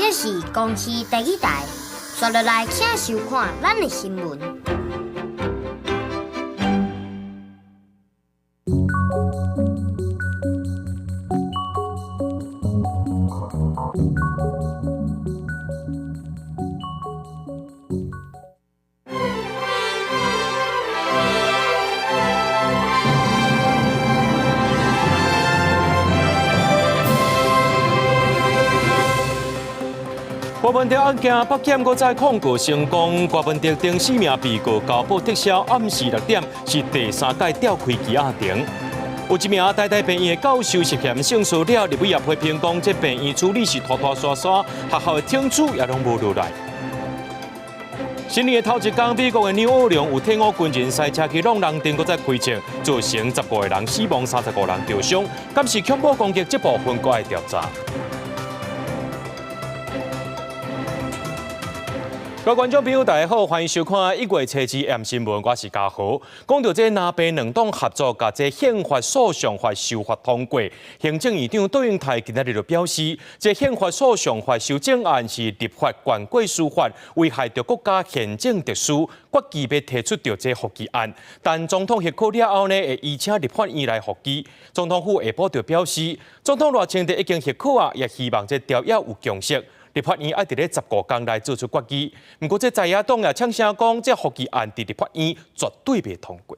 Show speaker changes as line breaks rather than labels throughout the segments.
这是公视第一台，刷落来请收看咱的新闻。
郭文德案件北检再控告成功，郭文德等4名被告交保特赦，暗时6点是第3届召开羁押庭。有一名台大病院的教授涉嫌胜诉了，立委也批评讲，这病院处理是拖拖沙沙，学校的停处也拢无落来。新年的头一天，美国的纽奥良有退伍军人赛车去弄人灯，再开枪，造成15个人死亡，35人受伤，敢是恐怖攻击？这部分搁要调查。各位观众朋友，大家好，欢迎收看1月7日 M 新闻，我是嘉豪。讲到这南北两党合作，甲这宪法诉讼法修法通过，行政院长杜永泰今日就表示，这宪法诉讼法修正案是立法权过司法，危害着国家宪政特殊，决议要提出着这复议案。但总统许可了后呢，会依请立法院来复议。总统府下晡就表示，总统热情地已经许可啊，也希望这条约有共识。立法院要伫咧15天内做出决议，不过这在野党也呛声讲，这复议案伫立法院绝对袂通过。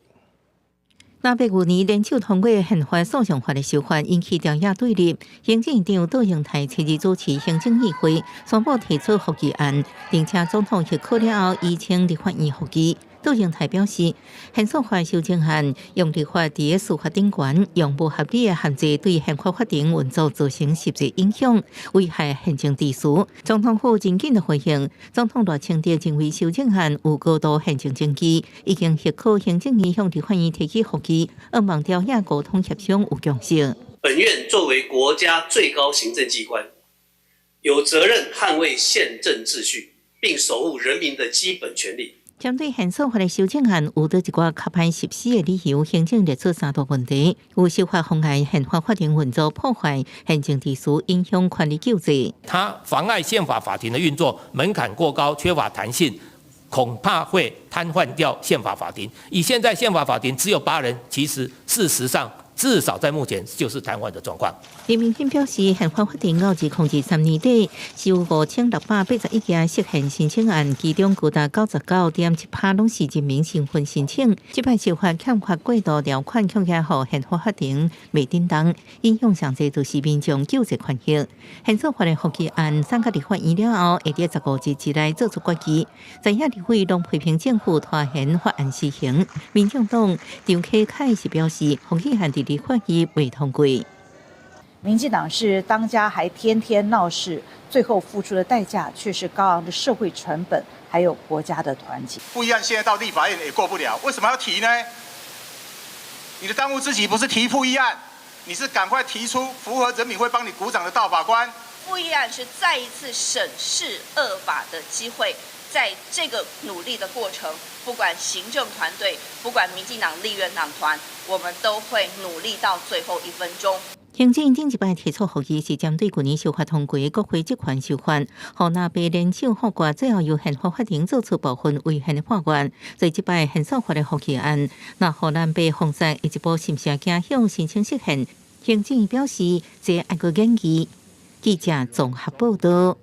那北去年联手通过宪法诉讼法的修法，引起朝野对立。行政院长杜永泰7日主持行政议会，宣布提出复议案，并且总统许可了后，依请立法院复议。杜永泰表示，宪法修正案用立法伫司法顶悬，用无合理的限制对宪法法庭运作造成实质影响，危害宪政秩序。总统府真紧的回应，总统热情地认为修正案有高度宪政证据，已经许可行政院向立法院提起复议，望朝野沟通协商有共识。
本院作为国家最高行政机关，有责任捍卫宪政秩序，并守护人民的基本权利。
针对宪法的修正案，有多一寡卡牌实施的理由，行政列出3大问题：有修法妨碍宪法法庭运作，破坏宪政秩序，影响权力救济。
它妨碍宪法法庭的运作，门槛过高，缺乏弹性，恐怕会瘫痪掉宪法法庭。以现在宪法法庭只有8人，其实事实上至少在目前就是瘫痪的状况。
林明天表示，宪法法庭2003年底是有5681件释宪申請案，其中高達99.7%攏是人民身份申請。這擺修法欠缺過渡條款，強加予憲法法庭未叮當，影響上濟就是民眾救濟權益。憲法法的復議案送到立法院了後，會喺15日之內做出決議。在野立委攏批評政府拖延法案施行。民眾黨張啟楷是表示，復議案立法院未通過。
民进党是当家，还天天闹事，最后付出的代价却是高昂的社会成本，还有国家的团结。
复议案现在到立法院也过不了，为什么要提呢？你的当务之急不是提复议案，你是赶快提出符合人民会帮你鼓掌的大法官。
复议案是再一次审视恶法的机会，在这个努力的过程，不管行政团队，不管民进党立院党团，我们都会努力到最后1分钟。
行政院顶一摆提出复议，是针对去年修法通过的国会职权修法，互那被联手法官最后由宪法法庭做出部分违宪的判决。所以这摆宪法法的复议案，那互南北封杀一步是毋是走向申请释宪？行政院表示，这爱国建议。记者综合报道。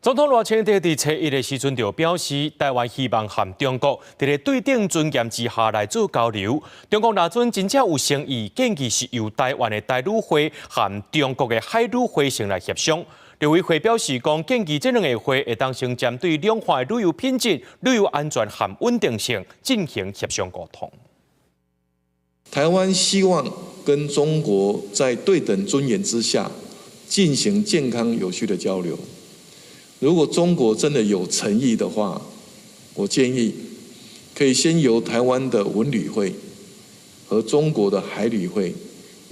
总统赖清德伫初1的时阵就表示，台湾希望和中国伫咧对等尊严之下来做交流。中国若准真正有诚意，建议是由台湾的台旅会和中国的海旅会先来协商。陆委会表示，讲建议这2个会会当先针对两岸的旅游品质、旅游安全和稳定性进行协商沟通。
台湾希望跟中国在对等尊严之下进行健康有序的交流。如果中国真的有诚意的话，我建议可以先由台湾的文旅会和中国的海旅会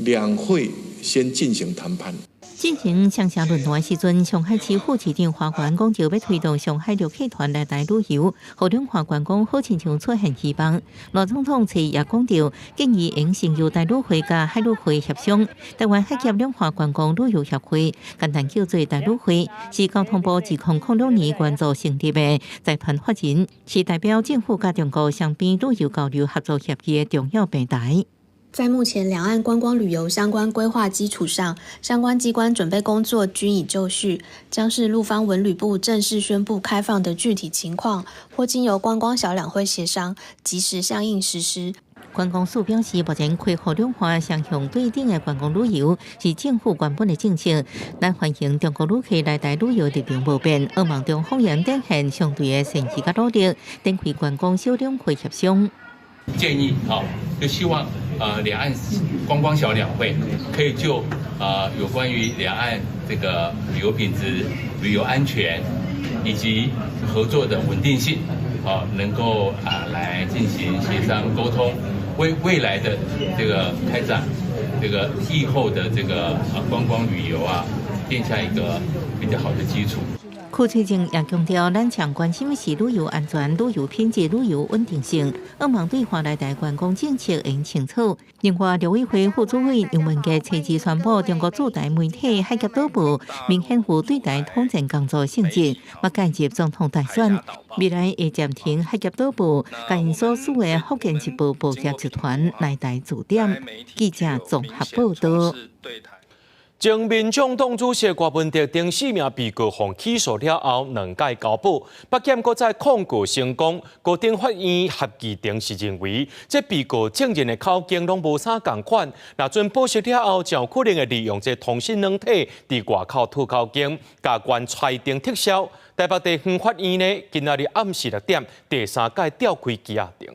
2会先进行谈判。
进行上下论坛时阵，上海市副市长华关讲就要推动上海陆客团来台旅游。河中华关讲好亲像出现希望。罗总统昨也讲到，建议应成由台旅会甲海旅会协商。台湾海峡两华观光旅游协会简单叫做台旅会，是交通部自2006年关注成立的财团法人，是代表政府甲中国双边旅游交流合作协议的重要平台。
在目前两岸观光旅游相关规划基础上，相关机关准备工作均已就绪，将是陆方文旅部正式宣布开放的具体情况，或经由观光小两会协商，及时相应实施。
观光署表示，目前开放两岸双向对等的观光旅游是政府原本的政策，咱欢迎中国旅客来台旅游立场无变，希望中方应展现相对的诚意甲努力，展开观光小两会协商。
建议就希望两岸观光小两会可以就有关于两岸这个旅游品质、旅游安全以及合作的稳定性能够来进行协商沟通，为未来的这个开展这个疫后的这个观光旅游奠下一个比较好的基础。
副市长也强调，咱强关心的是旅游安全、旅游品质、旅游稳定性，希望对华来台观光政策应清楚。另外，陆委会副主委杨文杰初次宣布，中国驻台媒体海峡岛部明显有对台统战工作性质，要间接总统大选，未来会暂停海峡岛部，甲因所属的福建一部报业集团来台驻点。记者综合报道。
前民众党主席郭文德等4名被告被起诉了后，2届交保，北检搁再控告成功。高等法院合议庭是认为，这被告证人的口径拢无啥共款，若准保释了后，就有可能会利用这同性软体伫外口吐口径，加关裁定撤销。台北地方法院呢，今仔日暗时6点，第3届召开羁押庭。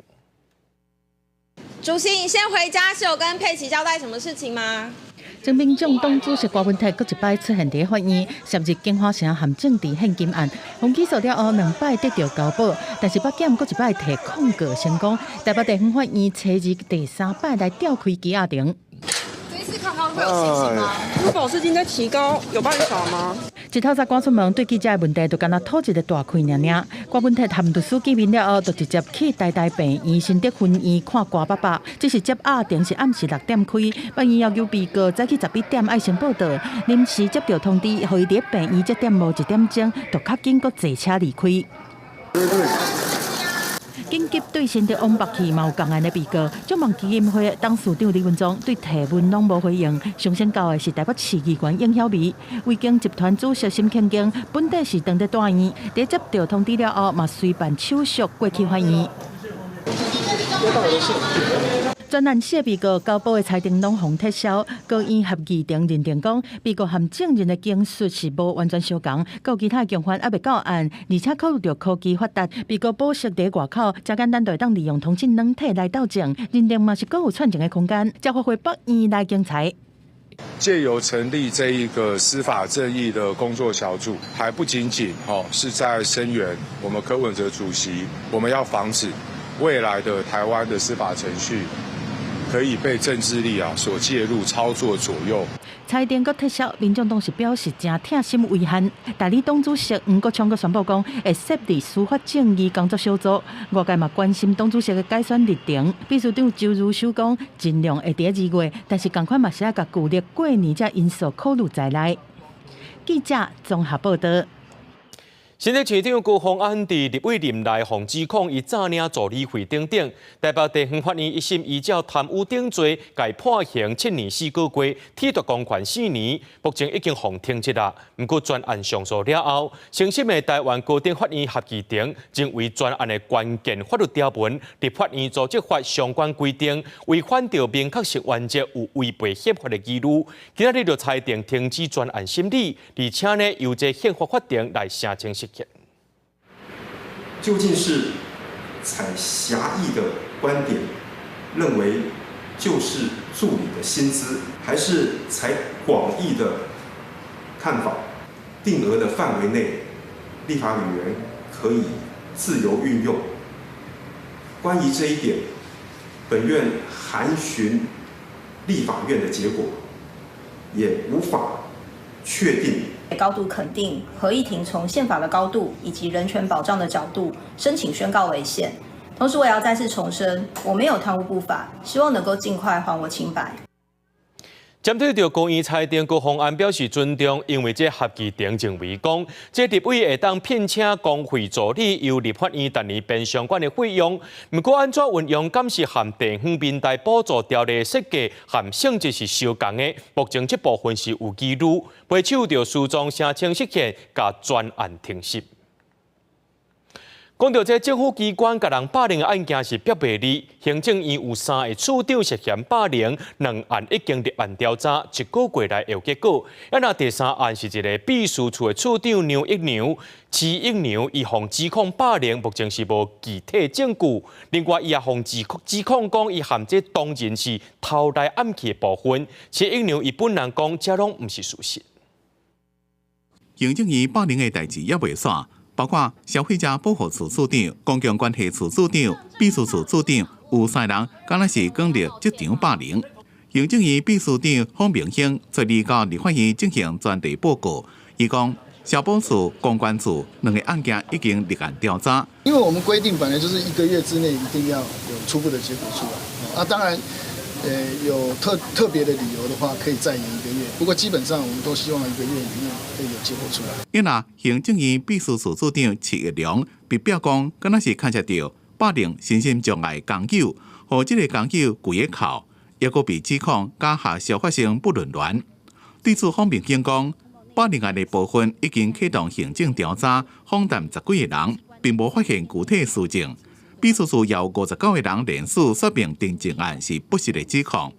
主席，你先回家是有跟佩琪交代什么事情吗？
前民众党主席郭文泰搁一摆出现伫法院，涉入金华城含政治献金案，被起诉了后2摆得到交保，但是北检搁一摆提控告成功。台北地方法院初日第3摆来召开羁押庭。
这一次看他会有信心吗？如果保释金再提高，有办法吗？
一透早赶出门，对记者的问题就敢若吐一个大气尔。郭文泰含律师见面了后，就直接去台大病院新德分院看郭爸爸。这是接押庭是暗时6点开，法院要求被告早起11点爱先报到，临时接到通知，予伊伫病院7点无1点钟，就较紧搁坐车离开。紧急对新德王北去嘛有共案的被告，中望基金会董事长李文忠对提问拢无回应。上先到的是台北市议员应晓薇，维京集团主席沈庆京本地是当在大院，在接到通知了后，嘛随办手续过去法院。专案4被告交保的裁定拢互撤销，高院合议庭认定讲，被告含证人的供述是无完全相同，有其他共犯还未到案，而且考虑到科技发达，被告保释伫外口，真简单就会当利用通讯软体来斗证，认定嘛是各有串证的空间，才发挥北院来竞裁。
借由成立这一个司法正义的工作小组，还不仅仅是在声援我们柯文哲主席，我们要防止未来的台湾的司法程序可以被政治力所介入、操作左右。
裁定搁撤销，民众党是表示真痛心遗憾。代理党主席黄国昌搁宣布讲，会设立司法正义工作小组。外界嘛关心党主席的改选日程。秘书长周如修讲，尽量会伫2月，但是同款嘛是要甲旧历过年这因素考虑在内。记者综合报道。
新北市长高虹安伫立委任内被指控伊诈领助理费等等，台北地方法院一审依照贪污定罪，改判刑7年4个月，褫夺公权4年，目前已经被停职啦。不过专案上诉了后，承审的台湾高等法院合议庭将为专案的关键法律条文，立法院组织法相关规定违反着明确性原则，有违背宪法的义务。今仔日就裁定停止专案审理，而且呢由这宪法法庭来澄清事。
究竟是采狭义的观点，认为就是助理的薪资，还是采广义的看法，定额的范围内，立法委员可以自由运用？关于这一点，本院函询立法院的结果，也无法确定。
高度肯定合议庭从宪法的高度以及人权保障的角度申请宣告违宪。同时，我也要再次重申，我没有贪污不法，希望能够尽快还我清白。
针对着公益裁定各方案表示尊重，因为这合议定证为公，这立委会当聘请工会助理由立法院单年变相关的费用。不过，安怎运用敢是和地方民代补助条例设计和性质是相同的，目前这部分是有记录，陪手着诉状申请实现，甲专案停息。讲到这政府机关甲人霸凌的案件是必败哩，行政院有3个处长涉嫌霸凌，2案已经立案调查，1个月来有结果。那第3案是一个秘书处的处长牛一牛，伊方指控霸凌，目前是无具体证据。另外，伊也方指控讲伊含这当然是偷来暗去的部分，一牛伊本人讲这拢毋是事实。
行政院霸凌的代志也未煞。包括消费者保护处处长、公共关系处处长、秘书处处长，有3人敢若是经历这场霸凌。行政院秘书长方明兴昨日到立法院进行专题报告，伊讲消保处、公关处2个案件已经立案调查。
因为我们规定本来就是1个月之内一定要有初步的结果出来，当然，有特别的理由的话，可以再延1个月。不过基本上我们都希望1个月以内可以有结果出来。
因那行政院秘书处处长齐一良被表讲，敢若是看察到霸凌身心障碍工友，和这个工友跪个哭，也阁被指控假下小发生不伦恋。对此方面讲，霸凌案的部分已经启动行政调查，访谈10几个人，并无发现具体事情。秘书处有59个人联署说明定证案是不实的指控。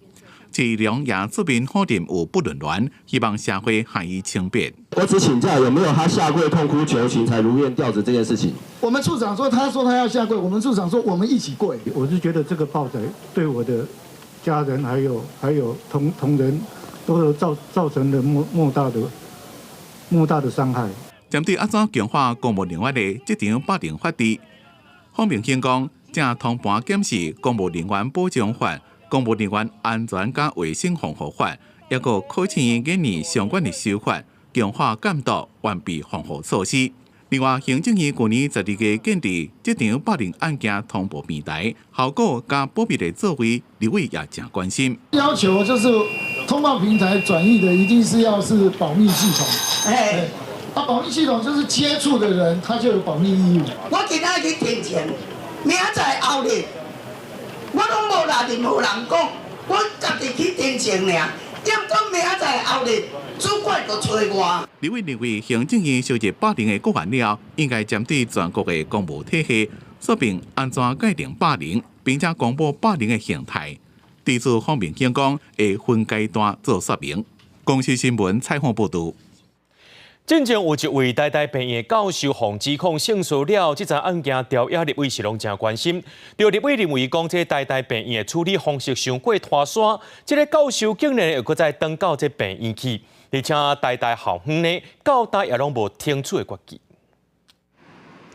齐良也出面否认有不伦恋，希望社会还以清白。
我只请教有没有他下跪痛哭求情才如愿调职这件事情？
我们处长说他要下跪，我们处长说我们一起跪。
我是觉得这个报载对我的家人还有同仁都造成了莫大的伤害。
针对安怎强化公务人员的这场霸凌法律，方明兴讲，正同盘检视公务人员保障法、公务人员安全甲卫生防护法，也个考试今年相关的修法，强化监督、完备防护措施。另外，行政院去年12月建立这场霸凌案件通报平台，效果甲保密的作为，立委也正关心。
要求就是通报平台转译的一定是保密系统。保密系统就是接触的人，他就有保密义务。
我今仔去填钱，明仔载后日，我拢无来任何人讲，我家己去填钱尔。点准明仔载后日，主管就找我。
立委认为，行政院消灭霸凌的个案了，应该针对全国的公务体系，说明安怎界定霸凌，并且公布霸凌的形态。对此方面讲会分阶段做说明。公视新闻采访报道。
真正有一位台大病院教授防指控胜诉了，这桩案件调野立委是拢真关心。对立委认为讲，这台大病院的处理方式伤过拖沙，这个教授竟然又搁再登到这病院去，而且台大校方呢，到大也拢无听取的决议。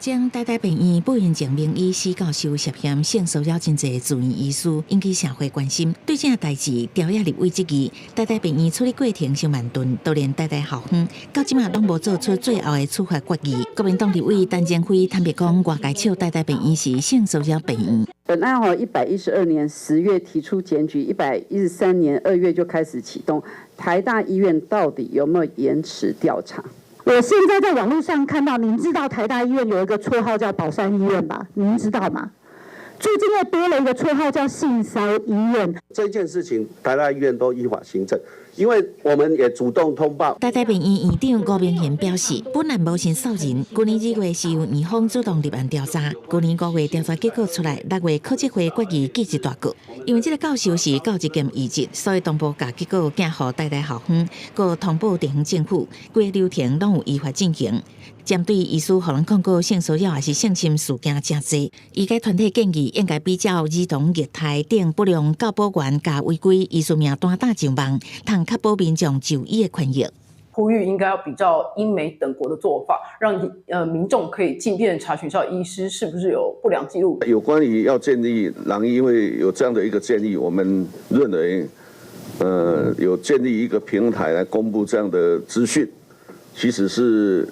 将台大病院不孕症名医施教授涉嫌性骚扰真侪住院医师，引起社会关心。对这代志，调野立委质疑台大病院处理过程伤慢顿，都连台大校方到即马拢无做出最后的处罚决议。国民党立委陈建辉坦白讲，外界笑台大病院是性骚扰病院。
本案112年10月提出检举，113年2月就开始启动。台大医院到底有没有延迟调查？
我现在在网络上看到，您知道台大医院有一个绰号叫宝山医院吧？您知道吗？最近又多了一个绰号叫性骚医院。
这件事情，台大医院都依法行政，因为我们也主动通报。
台大病院院长高明贤表示，本案无性骚人，去年2月是由院方主动立案调查，去年5月调查结果出来，6月考纪会决议记一大个。因为这个教授是教职兼医职，所以同步把结果寄予台大校方，佮通报地方政府，规个流程拢有依法进行。针对医师互人控告性骚扰还是性侵事件真多，医界团体建议应该比较儿童虐待等不良教保员加违规医师名单大上网，通确保民众就医的权益。
呼吁应该要比较英美等国的做法，让民众可以进便查询到医师是不是有不良记录。
有关于要建立狼医，因为有这样的一个建议，我们认为有建立一个平台来公布这样的资讯，其实是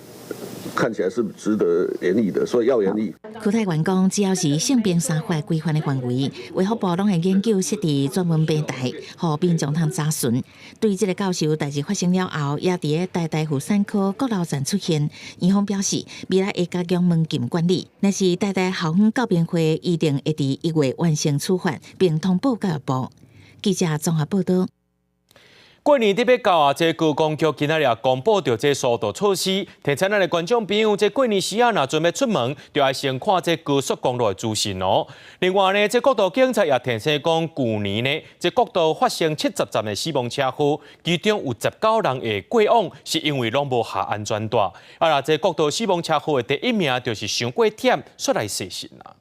看起来是值得研议的，所以要研议。
邱泰元讲，只要是性别三法规范的范围，卫福部拢会研究设置专门平台，互民众通查询。对这个教授代志发生了后，也伫个台妇产科国老站出现。院方表示，未来会加强门禁管理。若是台校方告辩会一定会伫1月完成处罚，并通报教育部。记者综合报道。
过年伫要到啊，这高公局今仔日也公布着这疏导措施，提醒咱的观众朋友，这过年时啊，若准备出门，就要先看这高速公路的资讯哦。另外呢，这国道警察也提醒讲，去年呢，这国道发生70站的死亡车祸，其中有19人会过往，是因为拢无下安全带。啊啦，这国道死亡车祸的第1名就是伤过忝，说来细心啦。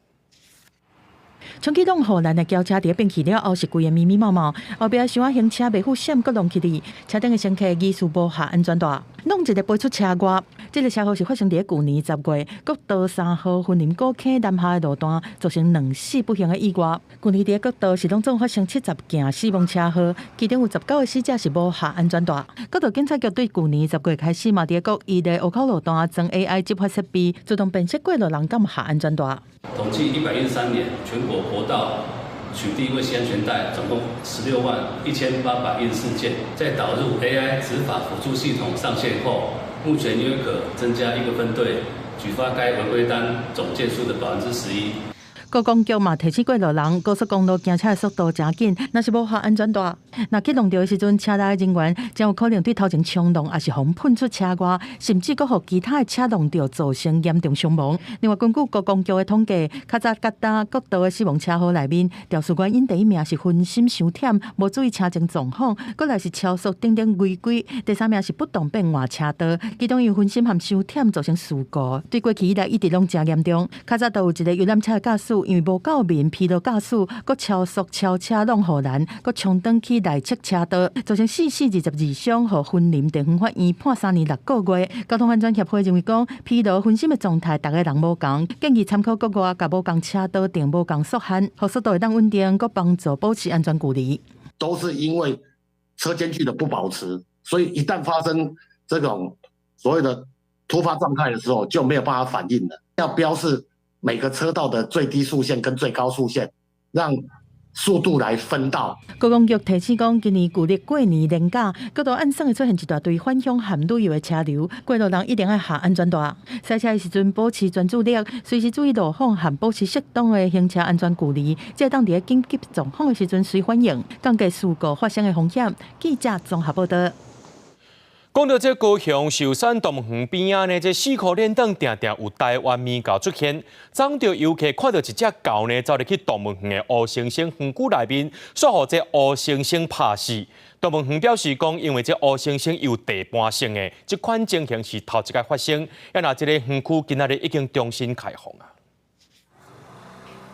冲启动护栏的轿车伫变去了后，是规个密密麻麻，后壁想要行车袂赴闪搁弄起哩，车顶的乘客疑似无下安全带，弄一个飞出车外。这个车祸是发生伫去年10月，国道3号云林古坑南下的路段，造成2死不幸的意外。去年伫国道是拢总发生70件死亡车祸，其中有19个死者是无下安全带。国道警察局对去年10月开始嘛，伫国1的湖口路段装 AI 执法设备，自动辨识过路人敢下安全带。
统计113年全国国道取缔未系安全带总共161814件，在导入 AI 执法辅助系统上线后，目前约可增加1个分队举发该违规单总件数的11%。
高公局嘛提醒过路人，高速公路行车的速度真紧，若是无下安全带，若启动着的时阵，车内的人员将有可能对头前冲动，也是互喷出车外，甚至佫互其他的车撞着，造成严重伤亡。另外，根据高公局的统计，较早各大国道的死亡车祸内面，肇事原因第1名是分心伤忝，无注意车前状况，过来是超速等等违规，第3名是不当变换车道，其中因分心和伤忝造成事故，对过去以来一直拢真严重。较早都有一个游览车的驾驶，因为无够面疲劳驾驶，佮超速超车弄护栏，佮冲登去内侧车道，造成4死22伤，和云林地方法院判3年6个月。交通安全协会认为讲，疲劳分心的状态，大家人无同，建议参考国外甲无共车道定无共速限，互速度会当稳定，佮帮助保持安全距离。
都是因为车间距的不保持，所以一旦发生这种所谓的突发状态的时候，就没有办法反应了。要标示每个车道的最低速限跟最高速限，让速度来分道。
高公局提醒讲，今年旧历过年连假，各道岸上会出现一大堆返乡和旅游的车流，过路人一定要下安全带。赛车的时阵保持专注力，随时注意路况和保持适当的行车安全距离，才会当伫紧急状况的时阵随反应，降低事故发生的风险。记者综合报道。
讲到这高雄寿山动物园边仔呢，这4颗链灯定定有台湾咪狗出现，早着游客看到一只狗呢，走入去动物园的乌猩猩园区内面，煞互这乌猩猩拍死。动物园表示讲，因为这乌猩猩有地盘性的，这款情形是头一届发生，也那这个园区今仔日已经重新开放啊。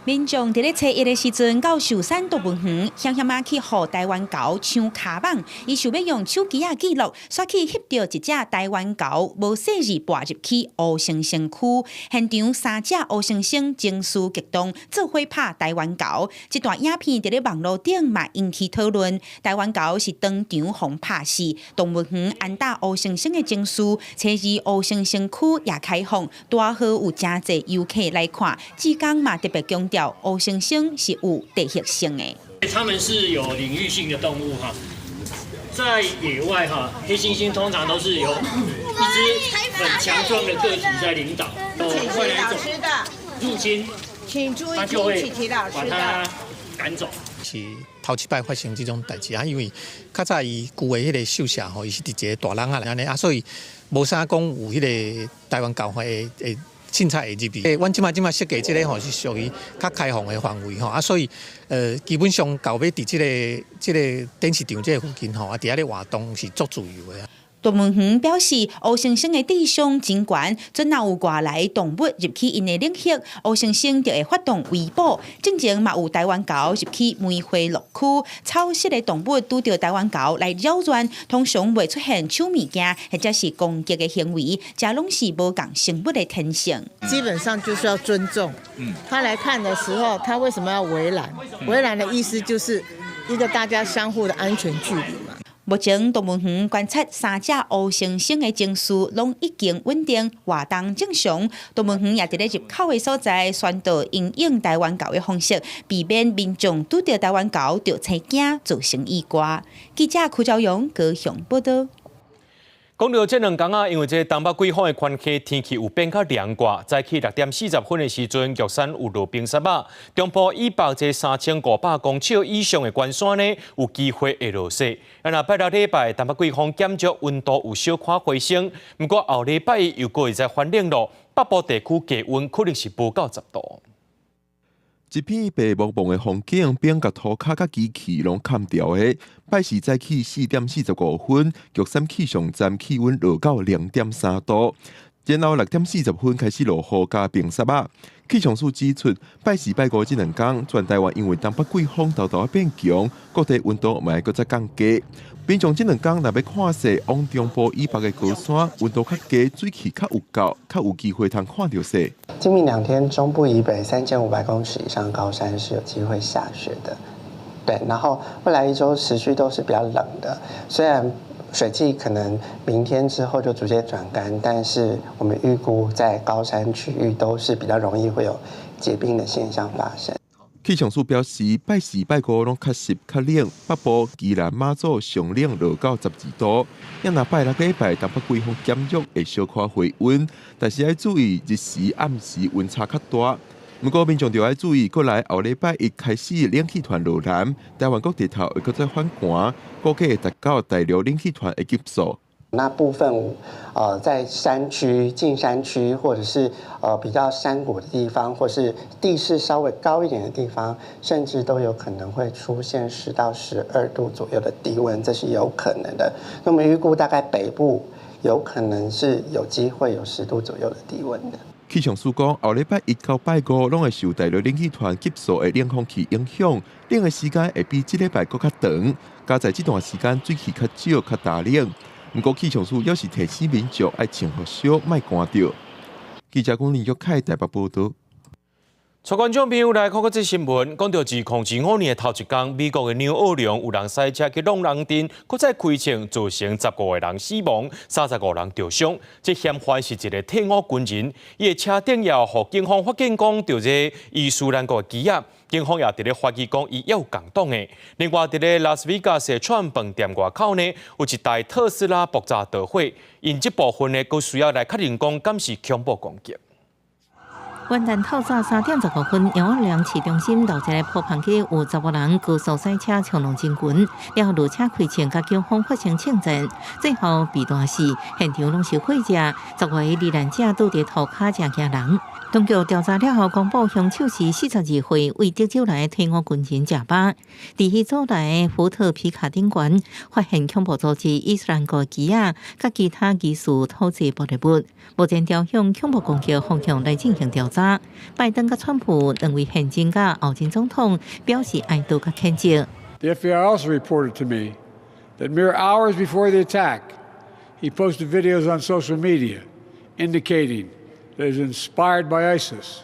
民众伫咧初1的时阵到寿山动物园，险险啊去互台湾狗抢卡网，伊想要用手机记录，煞去翕到一只台湾狗无细字跋入去乌猩猩区，现场3只乌猩猩情绪激动，做伙拍台湾狗。这段影片伫咧网络顶嘛引起讨论。台湾狗是当场互拍死，动物园安打乌猩猩的情绪，初2乌猩猩区也开放，大好有真侪游客来看。志刚嘛特别强调。乌猩猩是有地域性的，
它们是有领域性的动物哈，在野外哈，黑猩猩通常都是有一只很强壮的个体在领导，外来种入侵，它就会把它赶走。
是头一摆发生这种代志啊，因为较早伊旧的迄个兽舍吼，伊是伫一个大人啊安尼啊，所以无啥讲有迄个台湾狗会。凊彩会入去。阮即马设计即个吼是属于较开放的范围吼，啊，所以基本上狗要伫即个电视场即个附近吼，啊，伫遐咧活动是足自由的。
动物园表示，乌猩猩的智商真悬，准若有外来动物入去因的领域，乌猩猩就会发动围捕。之前嘛有台湾狗入去梅花鹿区，草食的动物拄到台湾狗来扰乱，通常袂出现抢物件或者是攻击的行为，这拢是无共生物的天性。
基本上就是要尊重。他来看的时候，他为什么要围栏？围栏的意思就是
一个大家相互的安全距离嘛。
目前动物园观察3只乌猩猩的情绪拢已经稳定，活动正常。动物园也伫咧入口的所在宣导因应台湾狗的方式，避免民众拄到台湾狗就青惊，造成意外。记者柯昭阳高雄报道。
讲到这2天啊，因为这东北季风的关系，天气有变较凉快。早起6点40分的时阵，玉山有落冰沙啊。中部以北这3500公尺以上的关山呢，有机会会落雪。那拜六礼拜东北季风减弱，温度有小可回升。不过后礼拜又会再反冷咯，北部地区低温可能是无到10度。
一片白茫茫的风景，边甲土骹甲机器拢砍掉的。拜四早起4点45分，玉山气象站气温落到2.3度，然后6点40分开始落雨加冰沙啊。气象署指出，拜四拜五这2天，全台湾因为东北季风豆豆变强，各地温度嘛会搁再降低。民众这2天若要看雪，往中部以北的高山，温度较低，水汽较有够，较有机会通看到雪。
今明2天，中部以北3500公尺以上的高山是有机会下雪的。对，然后未来1周持续都是比较冷的，虽然水汽可能明天之后就逐渐转干，但是我们预估在高山区域都是比较容易会有结冰的现象发生。
气象署表示，拜四、拜五拢确实较冷，北部、宜兰、马祖上冷落到12度。要若拜6礼拜东北季风减弱，会小可回温，但是要注意日时、暗时温差较大。不过民众就要注意，过来后礼拜1开始冷气团落南，台湾各地头会搁再反寒，估计会达到大陆冷气团的级数。
那部分在山区、近山区，或者是比较山谷的地方，或是地势稍微高一点的地方，甚至都有可能会出现10到12度左右的低温，这是有可能的。那我们预估大概北部有可能是有机会有10度左右的低温的。
气象署讲，后礼拜1到拜5拢会受大陆冷气团急速的冷空气影响，冷的时间会比这礼拜搁较长，加在这段时间水汽较少、较大冷。不过气象署也是提醒民众爱穿好少，莫寒着。记者龚林玉凯台北报道。
全观众朋友来看看这新闻，讲到2025年的头一天，美国的纽奥良有人赛车去弄人阵，搁再开枪造成15个人死亡，35人受伤。这嫌犯是一个退伍军人，伊的车顶也互警方发现讲，着这伊斯兰国的机啊。警方也伫咧怀疑讲，伊有共党的。另外，伫咧拉斯维加斯的串饭店外口呢，有一台特斯拉爆炸导火，因这部分呢，佫需要来确认讲，敢是恐怖攻击。
元旦透早3点15分，杨二良市中心到一个破棚街，有15人高速赛车冲浪真群，然后路车开枪，甲警方发生枪战，最后被弹死。现场拢是火者，10位罹难者倒伫涂骹正惊人。当局调查了后，公布凶手是42岁为德州来退伍军人贾巴。伫迄所内福特皮卡顶悬发现恐怖组织伊斯兰国旗啊，甲其他疑似土制爆裂物。目前调向恐怖攻击方向来进行调查。拜登甲川普两位现任甲后任总统表示哀悼甲谴责。
The FBI also reported to me that mere hours before the attack, he posted videos on social media indicating that is inspired by ISIS,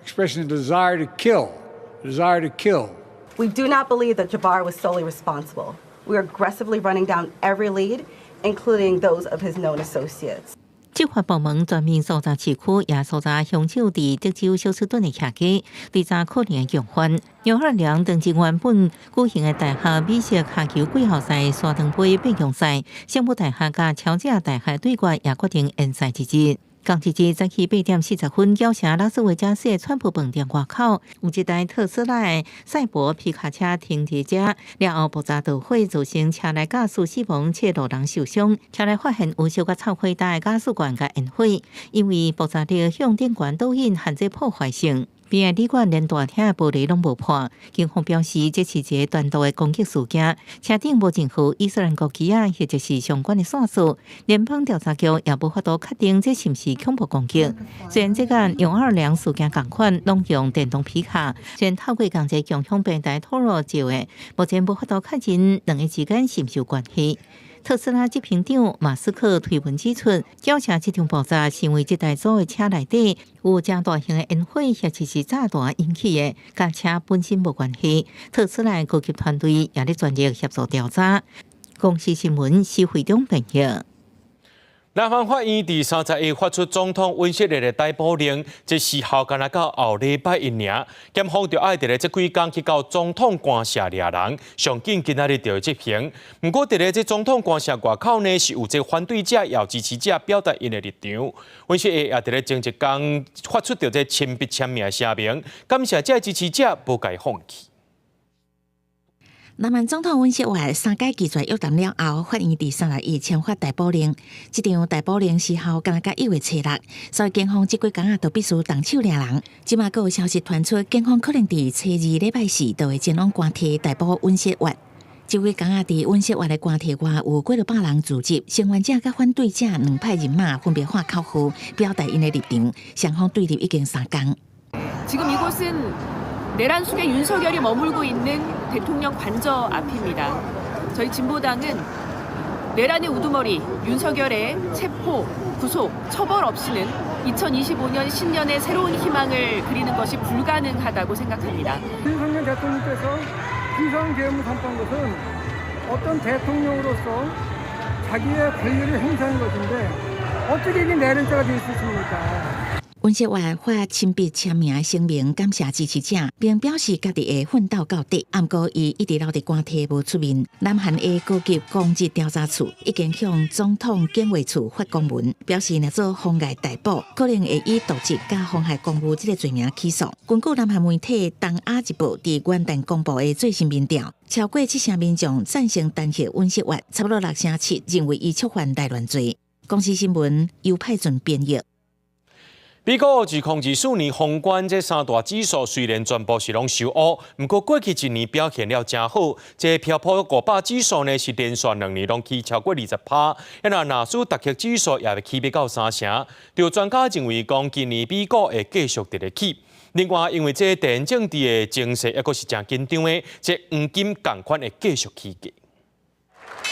expressing a desire to kill.
We do not believe that Jabbar was solely responsible. We are aggressively running down every lead, including those of his known associates.
执法部门全面搜查市区，也搜查凶手伫德州休斯顿的客家，调查可能的共犯。杨二良当日原本举行的大学美式卡球季后赛沙腾杯变强赛，圣母大学甲乔治亚大学对决也决定延赛一日。同一日早起8点40分，轿车拉斯维加斯的川普饭店外口有一台特斯拉的赛博皮卡车停伫遮，然后爆炸导火，造成车内驾驶死亡，7人受伤。车内发现有小甲臭灰大的驾驶管甲烟火，因为爆炸力向电管导引限制破坏性。边个旅馆连大厅的玻璃拢无破，警方表示这是一个单独的攻击事件，车顶无任何伊斯兰国旗啊，或者是相关的线索。联邦调查局也无法度确定这是毋是恐怖攻击。虽然这间用二两事件同款，拢用电动皮卡，虽然透过共济共享平台透露照的，目前无法度确认两个之间是毋是有关系。特斯拉执行长马斯克推文指出，轿车这场爆炸是因为这台组的车内底有正大型的烟火，或者是炸弹引起的，甲车本身无关系。特斯拉高级团队也在全力协助调查。公司新闻是会中朋友。
南方法院第31发出总统温锡烈的逮捕令，这时效敢若到后礼拜一尔，检方就爱伫咧这几天去到总统官舍抓人，上紧今仔日就执行。不过伫咧这总统官舍外口呢，是有这反对者也有支持者表达因的立场。温锡烈也伫咧前一天发出着这亲笔签名声明，感谢这支持者无该放弃。
南韩总统温锡烈3届期罪约谈了后，法院第31签发逮捕令。这场逮捕令时效敢若到1月7日，所以警方这几天都必须动手抓人。即马还有消息传出，警方可能伫初2礼拜4就会前往官邸逮捕温锡烈。这几天伫温锡烈的官邸外有几100人聚集，声援者甲反对者两派人马分别发口号，表达因的立场。双方对立已经3天。
지금 이곳은 내란 속에 윤석열이 머물고 있는 대통령 관저 앞입니다. 저희 진보당은 내란의 우두머리 윤석열의 체포, 구속, 처벌 없이는 2025년 신년의 새로운 희망을 그리는 것이 불가능하다고 생각합니다.
윤석열 대통령께서 비상계엄을 선포한 것은 어떤 대통령으로서 자기의 권리를 행사한 것인데 어떻게 이게 내란죄가 될 수 있습니까?
温锡烈发亲笔签名声明，感谢支持者，并表示家己会奋斗到底。不过，伊一直留伫官邸无出面。南韩的高级公职调查处已经向总统警卫处发公文，表示若做妨碍逮捕，可能会以渎职加妨害公务这个罪名起诉。根据南韩媒体《东亚日报》伫元旦公布的最新民调，超过7成民众赞成弹劾温锡烈，差不多6成7认为伊触犯大乱罪。公司新闻由派准编译。
美国2024年宏观这3大指数虽然全部是拢收乌，不过过去一年表现了真好。这标普500指数呢是连续2年拢起超过20%，那纳斯达克指数也起要到3成。就专家认为讲，今年美国会继续伫咧起。另外，因为这地缘政治的情势抑阁是真紧张的，这黄金同款会继续起价。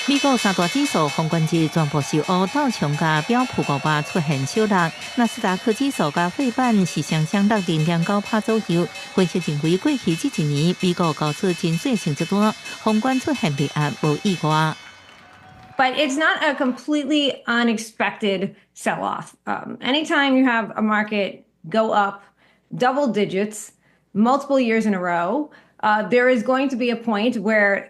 美国3大指数宏观日全部收乌，道琼甲标普500出现小落，纳斯达克指数甲费半是上升0.9%左右。分析认为，过去这一年美国交出真水成绩单，宏观出现利压无意外。
But it's not a completely unexpected sell-off. Anytime you have a market go up double digits multiple years in a row, there is going to be a point where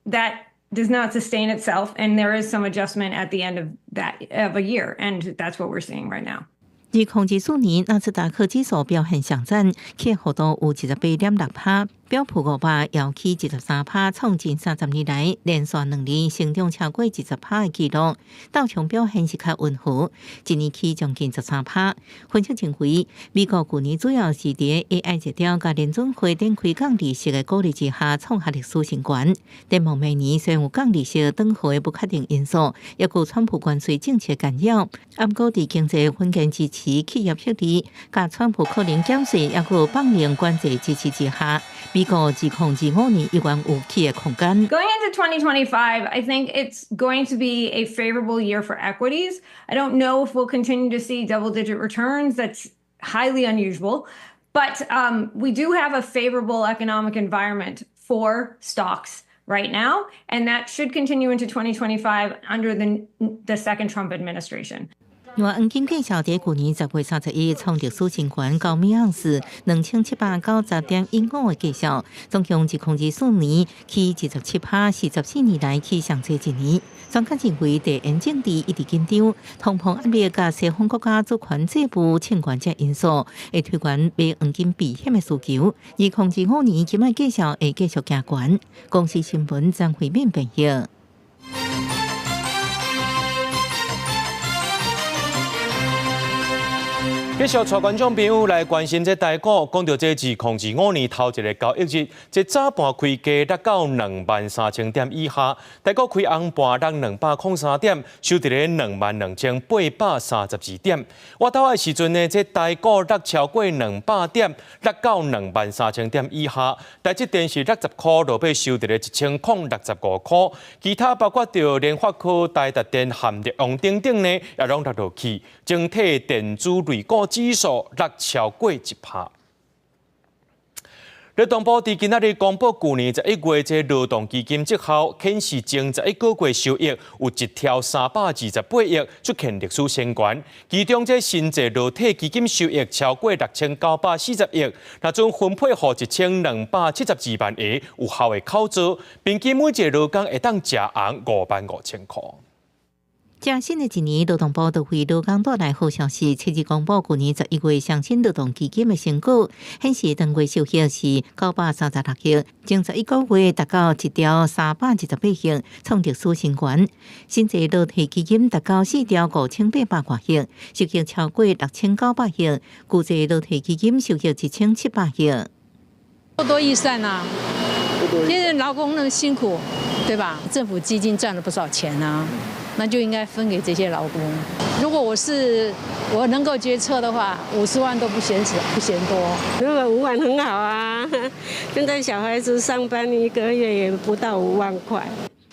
that does not sustain itself, and there is some adjustment at the end of a year, and that's what we're seeing right now.
2024年纳斯达克指数表现上涨，起幅度有18.6%，标普500要起13%，创近30年来连续2年成长超过10%的纪录。道琼表现是较温和，一年起将近13%。分析认为，美国去年主要是伫 AI 指标甲联准会展开降利息的鼓励之下，创下历史新高。展望明年虽然有降利息等候的不确定因素，也有川普关税政策干扰，不过伫经济稳健支持。 企业福利，甲川普可能减税，也有放量关税支持之下，美国2025年依然有起的空间。
Going into 2025, I think it's going to be a favorable year for equities. I don't know if we'll continue to see double-digit returns. That's highly unusual, but we do have a favorable economic environment for stocks right now, and that should continue into 2025 under the second Trump administration.
原黄金计小伫去年10月31创历史新高，到每盎司2790.15的计数，总共2024年起17%， 14年来起上最一年。专家认为，地缘政治一直紧张，通膨压力甲西方国家主权债务欠款这因素，会推悬买黄金避险的需求。2025年金卖计数会继续加悬。公司新闻张惠敏报道。
继续带观众朋友来关心这台股，讲到这2025年头一个交易日，这早盘开价达到23000点以下，台股开红盘达203点，收伫咧22832点。我到的时阵呢，这台股达超过200点，达到23000点以下。台积电是60块，落尾收伫咧1065块。其他包括着联发科、台达电、含力旺等等呢，也拢落落去。整体电子类股指数落超过1%。劳动部伫今仔日公布去年11月这劳动基金绩效，显示前11个月收益有1条328亿，出现历史新高。其中这新制劳体基金收益超过6940亿，那总分配予1272万个有效的口罩，平均每一个劳工会当食红55000块。
加新的一年，劳动部就为劳工带来好消息。七日公布去年11月上新劳动基金的成果，显示当月收益是936亿，前11个月达到1条318亿，创历史新高。新制劳体基金达到4条5800多亿，收益超过6900亿；旧制劳体基金收益1700亿。
不多预算啊，因为劳工那么辛苦，对吧？政府基金赚了不少钱啊。那就应该分给这些劳工。如果我能够决策的话，50万都不嫌少，不嫌多。
如果5万很好啊，现在小孩子上班1个月也不到5万块。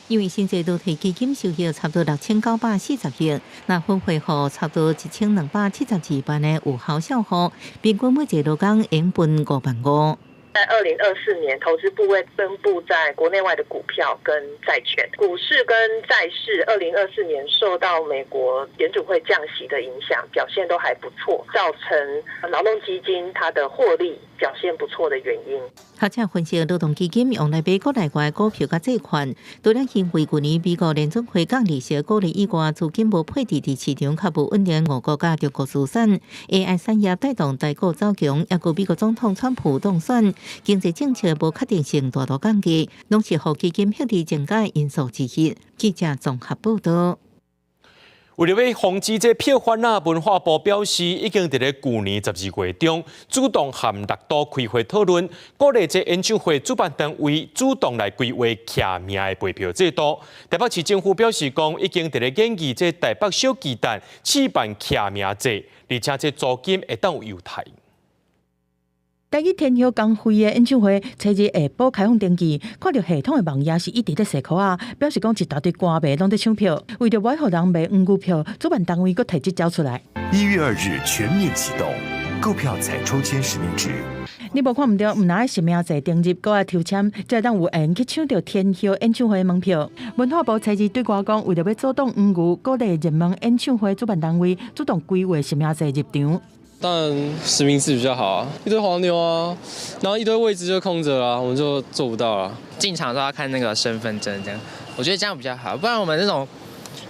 因为新制劳体基金收益差不多6940亿，那分配予差不多1272万的有效小户，平均每一个劳工应分55000。
在2024年，投资部位分布在国内外的股票跟债券。股市跟债市2024年受到美国联准会降息的影响，表现都还不错，造成劳动基金它的获利表现不错的原因。
学者分析，劳动基金用来买国内外股票甲债券，除了因为去年美国联准会降利息鼓励以外，资金无配置伫市场较无稳定的国家中国资产 ，AI 产业带动台股走强，也有美国总统川普当选。经济政策无确定性大大降低，拢是互基金获利增加因素之一。记者综合报道。
为了要防止这票贩啊，文化部表示已经伫咧去年12月中主动和6都开会讨论，鼓励这演唱会主办单位主动来规划徛名的陪票制度。台北市政府表示讲，已经伫咧研议这台北小巨蛋试办徛名制，而且这租金会当有优待。
台语天后江蕙的演唱会，初日下晡开放登记，看到系统的网页是一直在洗口啊，表示讲一大堆歌迷拢在抢票，为着不互人买黄牛票，主办单位佫提这招出来。
1月2日全面启动，购票采抽签实名制。
你无看唔到，唔拿实名制登入，搁爱抽签，才当有缘去抢到天后演唱会的门票。文化部初日对外讲，为着要阻挡黄牛，鼓励热门演唱会主办单位主动规划实名制入场。
当然实名制比较好啊，一堆黄牛啊，然后一堆位置就空着啊，我们就做不到了。
进场都要看那个身份证，这样我觉得这样比较好，不然我们这种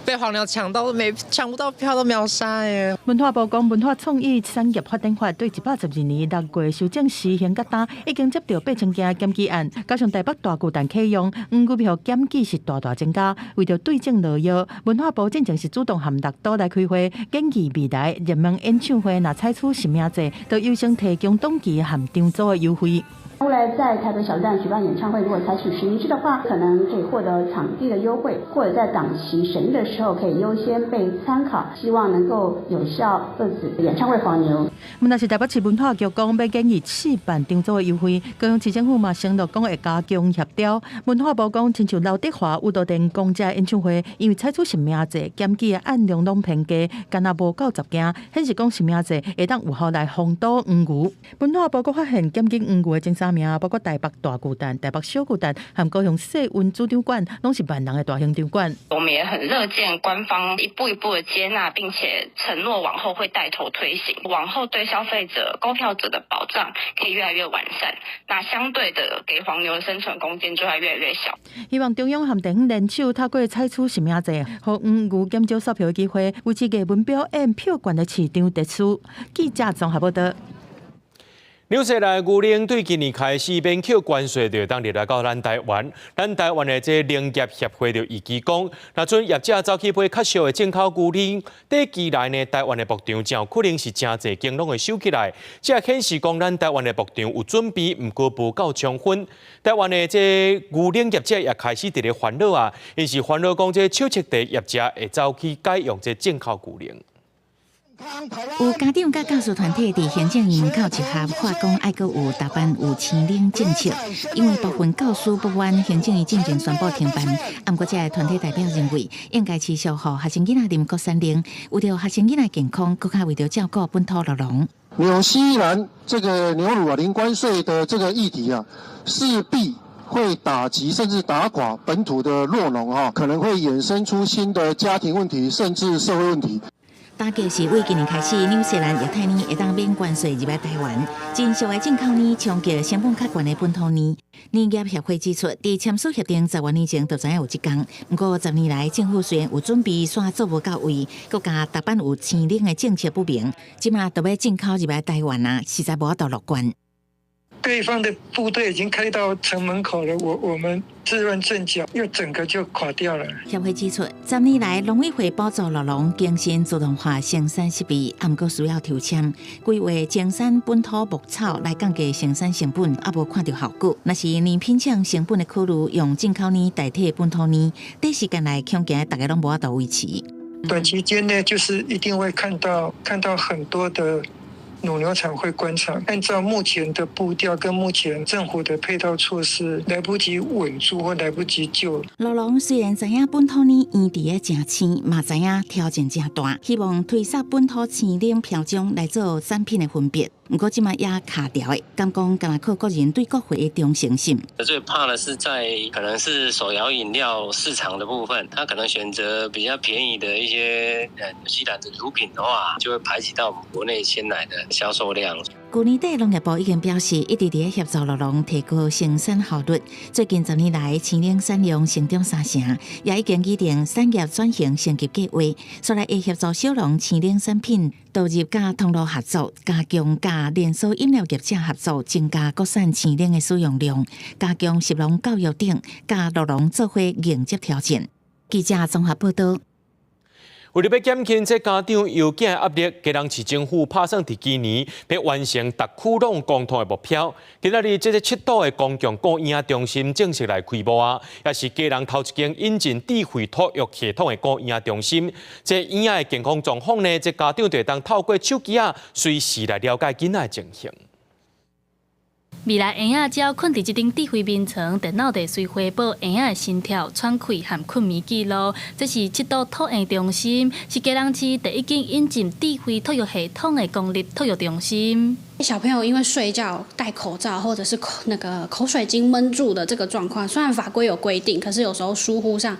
被黄牛抢不到票都秒杀耶。
文化部讲，文化创意产业发展法对112年6月修正施行决单，已经接到8000件检举案，加上台北大巨蛋启用，黄牛票检举是大大增加。为着对症落药，文化部正是主动和6都来开会，建议未来热门演唱会若采取实名制，都优先提供当期和场租的优惠。
未来在台北小巨蛋举办演唱会，如果采取实名制的话，可能可以获得场地的优惠，或者在档期审议的时候可以优先被参考，希望能够有效遏止演唱会黄牛。
那是台北市文化局讲要建议试办场租的优惠，高雄市政府嘛承诺讲会加强协调。文化部讲，亲像刘德华、吴道den公家演唱会，因为采取实名制，检举的案量拢偏低，敢若无90件，显示讲实名制会当有效来防堵黄牛。文化部佫发现检举黄牛的前3名，包括台北大巨蛋、台北小巨蛋和高雄世运主场馆，拢是万人的大型场馆。
我们也很乐见官方一步一步的接纳，并且承诺往后会带头推行，往后对消费者、购票者的保障可以越来越完善。那相对的，给黄牛的生存空间就会越来越小。
希望中央和地方联手透过采取实名制，让黄牛减少售票的机会，维持艺文表演票券的市场秩序。记者综合报道。
纽西兰牛奶对今年开始免扣关税，就当入来到咱台湾。咱台湾的这农业协会就预期讲，若阵业者走去买较少的进口牛奶，短期内呢，台湾的牧场就可能是真侪间拢会收起来。这显示讲，咱台湾的牧场有准备，毋过无够充分。台湾的这牛奶业者也开始伫咧烦恼啊，因是烦恼讲这手切地业者会走去改用这进口牛奶。
有家长甲教师团体伫行政院门口集合，话讲爱阁有大班有青领政策，因为部分教师不愿行政院进前宣布停办。不过，这个团体代表认为，应该持续予学生囡仔啉国产奶，为着学生囡仔健康，更加为着照顾本土酪农。
纽西兰这个牛乳零关税的这个议题啊，势必会打击甚至打垮本土的酪农啊，可能会衍生出新的家庭问题，甚至社会问题。
大概是为今年开始，纽西兰液态奶会当免关税入来台湾，真俗的进口奶冲击成本较悬的本土奶。奶业协会指出，伫签署协定10多年前就知影有这项，不过10年来政府虽然有准备，却做无到位，国家大半有青奶的政策不明，即马都要进口入来台湾啊，实在无法度乐观。
对方的部队已经开到城门口了，我们自乱阵脚，又整个就垮掉了。
协会指出，10年来农委会补助酪农更新自动化生产设备，不过需要抽签，规划精选本土牧草来降低生产成本，也无看到效果。若是年品种成本的考虑，用进口奶代替本土奶，短时间内恐惊大家拢无法度维持。
短期间呢，就是一定会看到很多的乳牛场会关厂，按照目前的步调跟目前政府的配套措施，来不及稳住或来不及救。
酪农虽然知影本土奶养殖的真鲜，嘛知影挑战真大，希望推出本土青奶标章来做产品的分别。不过即马也卡掉的，敢讲敢靠个人对国会的忠诚性。
最怕的是在可能是手摇饮料市场的部分，他可能选择比较便宜的一些西兰的乳品的话，就会排挤到我们国内鲜奶的销售量。
去年底，农业部已经表示，一直伫协助酪农提高生产效率。最近10年来，青奶产量成长3成，也已经拟定产业转型升级计划，所来会协助小农青奶产品导入甲通路合作，加强甲连锁饮料业者合作，增加国产青奶的使用量，加强食农教育等，甲酪农做伙迎接挑战。记者综合报道。
为了要减轻这家长邮件压力，基隆市政府打算伫今年要完成达区拢公投的目标。今仔日这个7堵的公共顾婴中心正式来开幕啊，也是基隆头一间引进智慧托育系统的顾婴中心。这婴仔的健康状况呢，这家长就当透过手机随时来了解囡仔的情形。
未来婴仔只要困伫这顶智慧面床，电脑就随回报婴仔的心跳、喘气和困眠记录。这是7堵托婴中心，是基隆市第一间引进智慧托育系统的公立托育中心。
小朋友因为睡觉戴口罩或者是口水巾闷住的这个状况，虽然法规有规定，可是有时候疏忽上，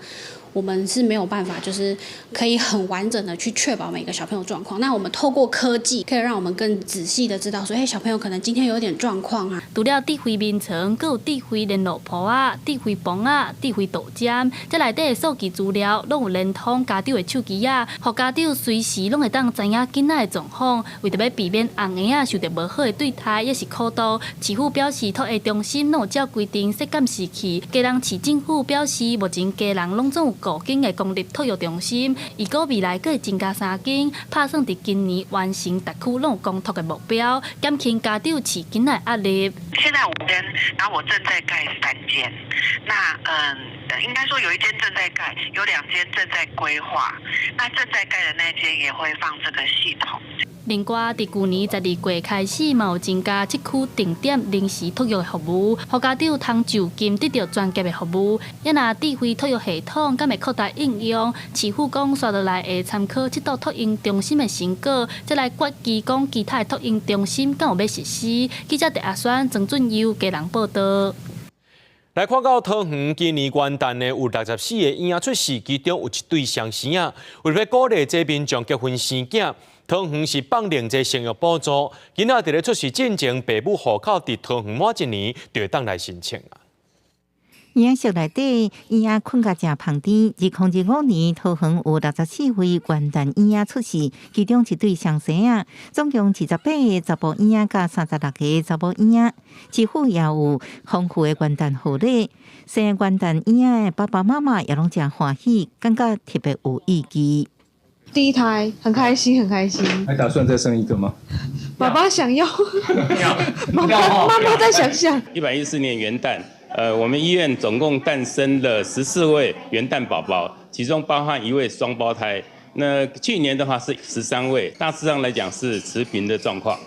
我们是没有办法，就是可以很完整的去确保每个小朋友状况。那我们透过科技，可以让我们更仔细的知道说，小朋友可能今天有点状况啊。
除了智慧面床，还有智慧联络簿啊、智慧磅啊、智慧导针，这内底的数据资料，拢有连通家长的手机啊，让家长随时拢会当知影囡仔的状况。为着要避免红婴仔受到无好的对待，也是苦度，市府表示托育中心拢有照规定设监视器。基隆市政府表示，目前基隆拢总有5间的公立托育中心，预估未来会增加3间，打算伫今年完成达区拢公托的目标，减轻家长饲囡仔压力。
现在5间，然后我正在盖3间，那应该说有1间正在盖，有2间正在规划，那正在盖的那间也会放这个系统。
另外，伫去年12月开始，嘛有增加这区定点临时托育的服务，让家长通就近得到专业的服务。也若智慧托育系统敢会扩大应用，市府讲刷落来会参考7堵托婴中心的成果，再来决议讲其他的托婴中心敢有要实施。记者陈阿轩、曾俊佑基隆报道。
来看到桃园今年元旦呢，有64个婴仔出世，其中有1对双生仔。为了鼓励这民众结婚生囝，桃园是放另一生育补助，囡仔伫咧出世进前，父母户口伫桃园满1年，就会当来申请啊。
影室内底影困甲正旁边，2025年桃园有64位元旦影出世，其中一对双生啊，总共28个查甫影甲36个查某影。市府也有丰富的元旦贺礼，生元旦影的爸爸妈妈也拢真欢喜，感觉特别有意义。
第一胎很开心，很开心。
还打算再生一个吗？
爸爸想要，妈妈再想想。
114年元旦。我们医院总共诞生了14位元旦宝宝，其中包含1位双胞胎。那去年的话是13位，大致上来讲是持平的状况。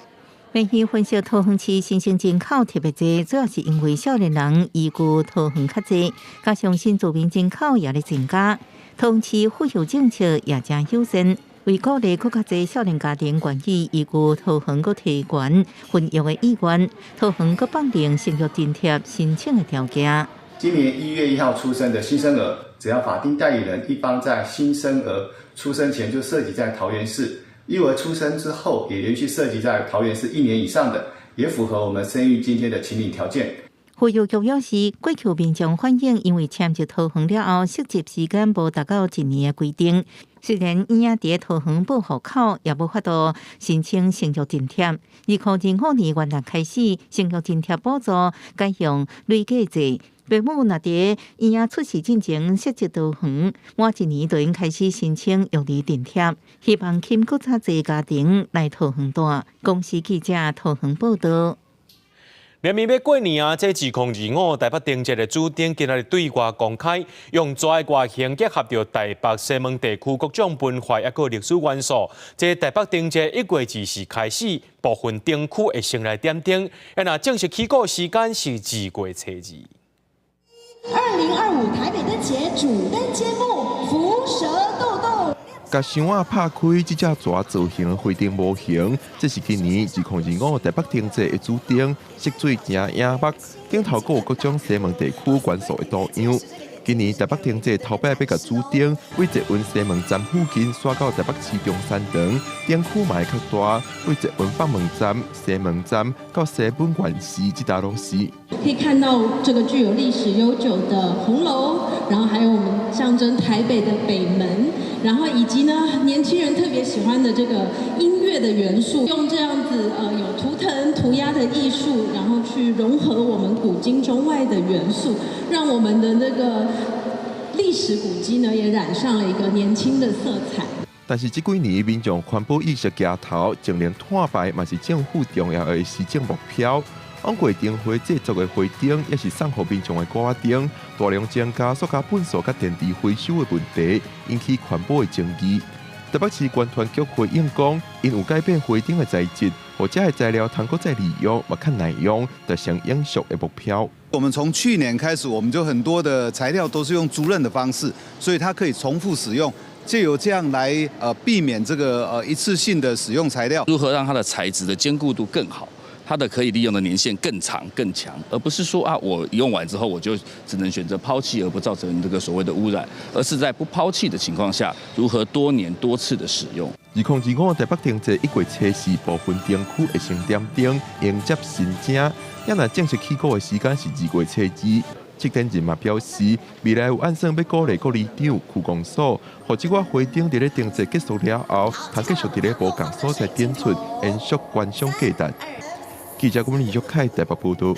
联系分析，桃园市新生人口特别多，主要是因为少年人移居桃园较多，加上新住民人口也在增加，桃园市富裕政策也真优先。为鼓励更较侪少年家庭愿意移居桃园，阁提悬婚育的意愿，桃园阁放定生育津贴申请的条件。
今年1月1号出生的新生儿，只要法定代理人一方在新生儿出生前就涉及在桃园市，幼儿出生之后也连续涉及在桃园市1年以上的，也符合我们生育津贴的请领条件。
妇幼局表示，过去民众反映，因为迁入桃园了后，实习时间无达到1年的规定。虽然婴仔伫桃园报户口，也无法度申请生育津贴。2025年元旦开始，生育津贴补助改用累计制。父母若伫婴仔出世进前设籍桃园，满1年就应开始申请育儿津贴，希望吸引更较侪家庭来桃园住。公司记者桃园报道。
连绵要过年啊！这2025台北灯节的主灯今日对外公开，用在外形结合着台北西门地区各种文化也个历史元素。这台北灯节1月24开始，部分灯区会先来点灯，那正式起工时间是2月初2。
2025台北灯节主灯节目蝮蛇豆豆。
甲箱仔拍开，这只蛇造型的花灯模型，这是今年2025台北灯节的主灯，色水正影目，顶头阁有各种西门地区元素的图样。今年台北灯节头摆要甲主灯为捷运西门站附近刷到台北市中山堂，灯区嘛会较大，为捷运北门站、西门站到西本愿寺这条路线。
可以看到这个具有历史悠久的红楼，然后还有我们象征台北的北门，然后以及呢年轻人特别喜欢的这个音乐的元素，用这样子有图腾涂鸦的艺术，然后去融合我们古今中外的元素，让我们的那个历史古迹呢也染上了一个年轻的色彩。
但是这几年民众环保意识抬头，净零碳排嘛是政府重要的施政目标。往过灯会制作的花灯，也是送予民众的挂灯，大量增加塑胶本数甲电池回收的问题，引起环保的争议。台北市关团局回应讲，因有改变花灯的材质，或者的材料通过再利用，嘛较耐用，达成永续的目标。
我们从去年开始，我们就很多的材料都是用租赁的方式，所以它可以重复使用。借由这样来避免这个一次性的使用材料，
如何让它的材质的坚固度更好，它的可以利用的年限更长更强，而不是说我用完之后我就只能选择抛弃而不造成这个所谓的污染，而是在不抛弃的情况下，如何多年多次的使用。
2025台北灯节1月初4部分灯区会先点灯迎接新正，也若正式起工的时间是2月初2。这点人嘛表示，未来有按算要鼓励各里长、区公所，或者我花灯伫咧灯节结束了后，通继续伫咧无共所在点出，延续观赏价值。记者李玉凯台北报道。